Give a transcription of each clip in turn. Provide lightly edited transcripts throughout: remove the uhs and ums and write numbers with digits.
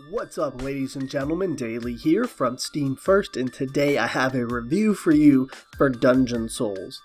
What's up, ladies and gentlemen? Daily here from Steam First, and today I have a review for you for Dungeon Souls.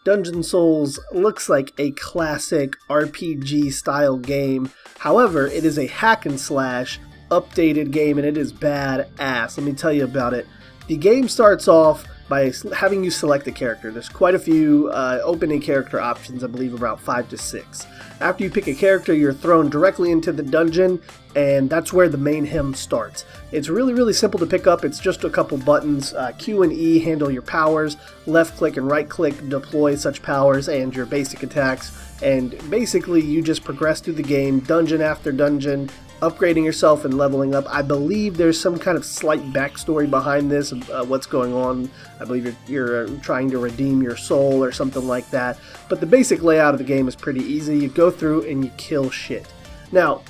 Dungeon Souls looks like a classic RPG style game. However, it is a hack and slash updated game, and it is badass. Let me tell you about it. The game starts off by having you select a character. There's quite a few opening character options, I believe about 5 to 6. After you pick a character, you're thrown directly into the dungeon, and that's where the main hymn starts. It's really simple to pick up. It's just a couple buttons. Q and E handle your powers, left click and right click deploy such powers and your basic attacks, and basically you just progress through the game, dungeon after dungeon, upgrading yourself and leveling up. I believe there's some kind of slight backstory behind this, what's going on. I believe you're trying to redeem your soul or something like that. But the basic layout of the game is pretty easy. You go through and you kill shit. Now,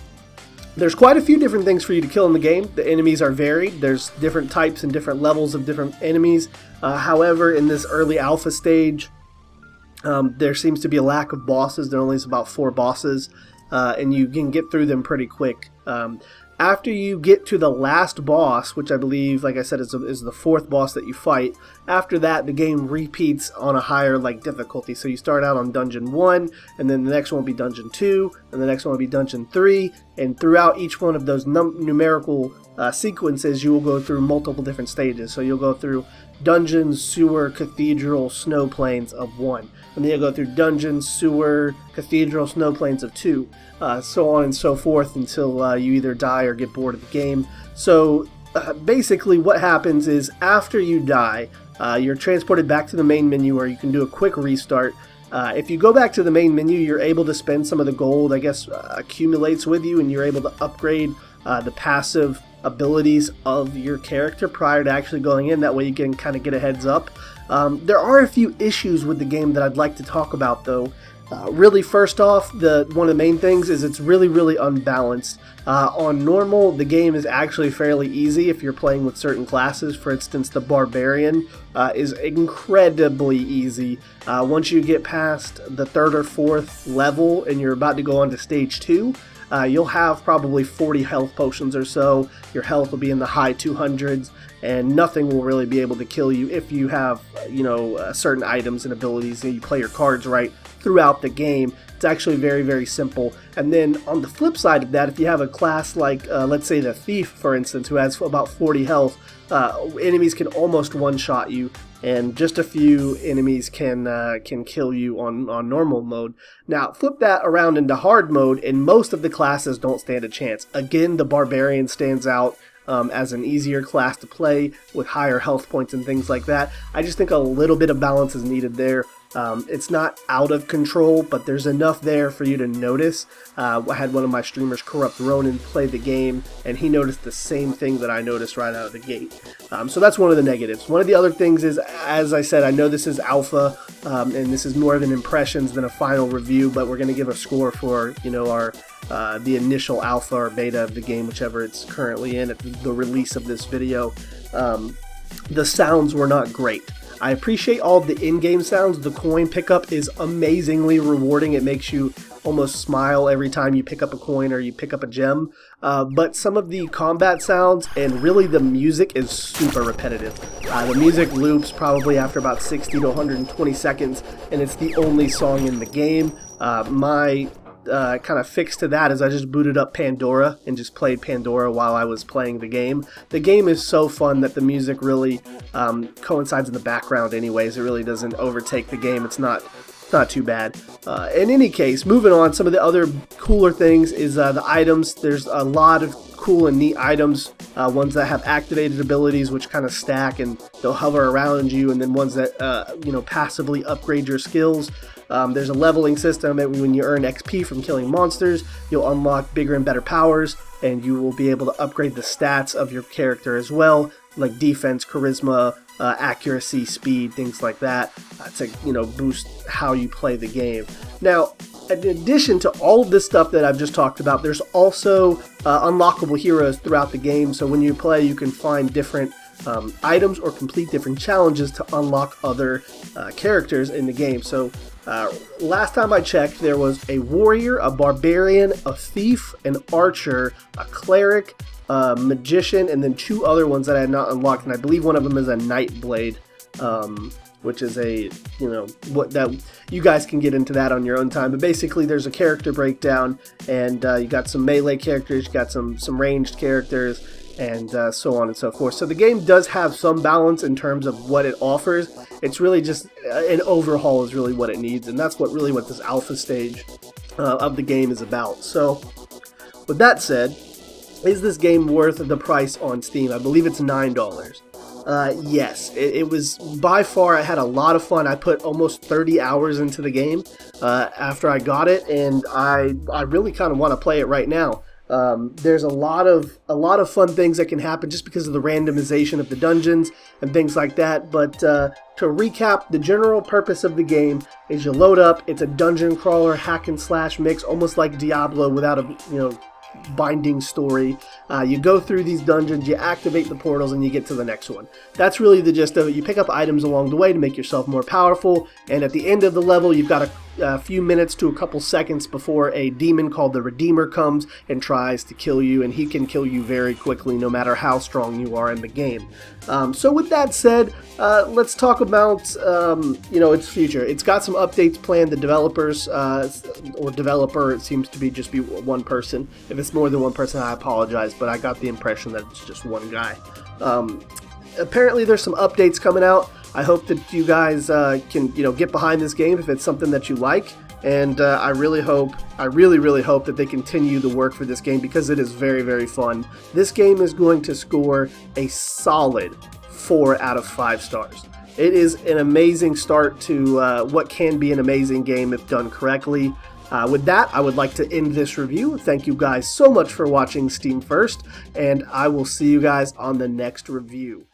there's quite a few different things for you to kill in the game. The enemies are varied. There's different types and different levels of different enemies. However, in this early alpha stage, there seems to be a lack of bosses. There only is about 4 bosses. And you can get through them pretty quick. After you get to the last boss, which I believe, like I said, is the 4th boss that you fight, after that the game repeats on a higher difficulty. So you start out on dungeon 1, and then the next one will be dungeon 2, and the next one will be dungeon 3, and throughout each one of those numerical sequences you will go through multiple different stages. So you'll go through dungeon, sewer, cathedral, snow plains of 1, and then you'll go through dungeon, sewer, cathedral, snow plains of 2, so on and so forth until you either die or get bored of the game. So basically what happens is after you die, you're transported back to the main menu, or you can do a quick restart. If you go back to the main menu, you're able to spend some of the gold, I guess, accumulates with you, and you're able to upgrade the passive abilities of your character prior to actually going in. That way you can kind of get a heads up. There are a few issues with the game that I'd like to talk about, though. Really, first off, one of the main things is it's really unbalanced. On normal, the game is actually fairly easy if you're playing with certain classes. For instance, the Barbarian is incredibly easy. Once you get past the 3rd or 4th level and you're about to go on to stage 2, you'll have probably 40 health potions or so. Your health will be in the high 200s, and nothing will really be able to kill you if you have, certain items and abilities, and you play your cards right throughout the game. It's actually very simple. And then on the flip side of that, if you have a class like, let's say the Thief, for instance, who has about 40 health, enemies can almost one-shot you, and just a few enemies can kill you on normal mode. Now, flip that around into hard mode, and most of the classes don't stand a chance. Again, the Barbarian stands out as an easier class to play with higher health points and things like that. I just think a little bit of balance is needed there. It's not out of control, but there's enough there for you to notice. I had one of my streamers, Corrupt Ronin, play the game, and he noticed the same thing that I noticed right out of the gate. So that's one of the negatives. One of the other things is, as I said, I know this is alpha, and this is more of an impressions than a final review, but we're going to give a score for, the initial alpha or beta of the game, whichever it's currently in at the release of this video. The sounds were not great. I appreciate all of the in-game sounds. The coin pickup is amazingly rewarding. It makes you almost smile every time you pick up a coin or you pick up a gem. But some of the combat sounds and really the music is super repetitive. The music loops probably after about 60 to 120 seconds, and it's the only song in the game. My kind of fix to that is I just booted up Pandora and just played Pandora while I was playing the game. The game is so fun that the music really coincides in the background anyways. It really doesn't overtake the game. It's not too bad. In any case, moving on, some of the other cooler things is the items. There's a lot of cool and neat items, ones that have activated abilities which kind of stack and they'll hover around you, and then ones that passively upgrade your skills. There's a leveling system, and when you earn XP from killing monsters, you'll unlock bigger and better powers, and you will be able to upgrade the stats of your character as well, like defense, charisma, accuracy, speed, things like that, to boost how you play the game. Now, in addition to all of this stuff that I've just talked about, there's also unlockable heroes throughout the game. So when you play, you can find different items or complete different challenges to unlock other characters in the game. So last time I checked, there was a warrior, a barbarian, a thief, an archer, a cleric, Magician, and then 2 other ones that I had not unlocked, and I believe one of them is a Nightblade, which is a, what that you guys can get into that on your own time. But basically there's a character breakdown, and you got some melee characters, you got some ranged characters, and so on and so forth. So the game does have some balance in terms of what it offers. It's really just an overhaul is really what it needs, and that's what this alpha stage of the game is about. So with that said, is this game worth the price on Steam? I believe it's $9. Yes, it was by far. I had a lot of fun. I put almost 30 hours into the game after I got it, and I really kind of want to play it right now. There's a lot of fun things that can happen just because of the randomization of the dungeons and things like that. But to recap, the general purpose of the game is you load up. It's a dungeon crawler hack and slash mix, almost like Diablo without a binding story. You go through these dungeons, you activate the portals, and you get to the next one. That's really the gist of it. You pick up items along the way to make yourself more powerful, and at the end of the level you've got a few minutes to a couple seconds before a demon called the Redeemer comes and tries to kill you, and he can kill you very quickly no matter how strong you are in the game. So with that said, let's talk about its future. It's got some updates planned. The developers or developer, it seems to be just be one person. If it's more than one person, I apologize, but I got the impression that it's just one guy. Apparently there's some updates coming out. I hope that you guys can get behind this game if it's something that you like, and I really hope that they continue the work for this game because it is very, very fun. This game is going to score a solid 4 out of 5 stars. It is an amazing start to what can be an amazing game if done correctly. With that, I would like to end this review. Thank you guys so much for watching Steam First, and I will see you guys on the next review.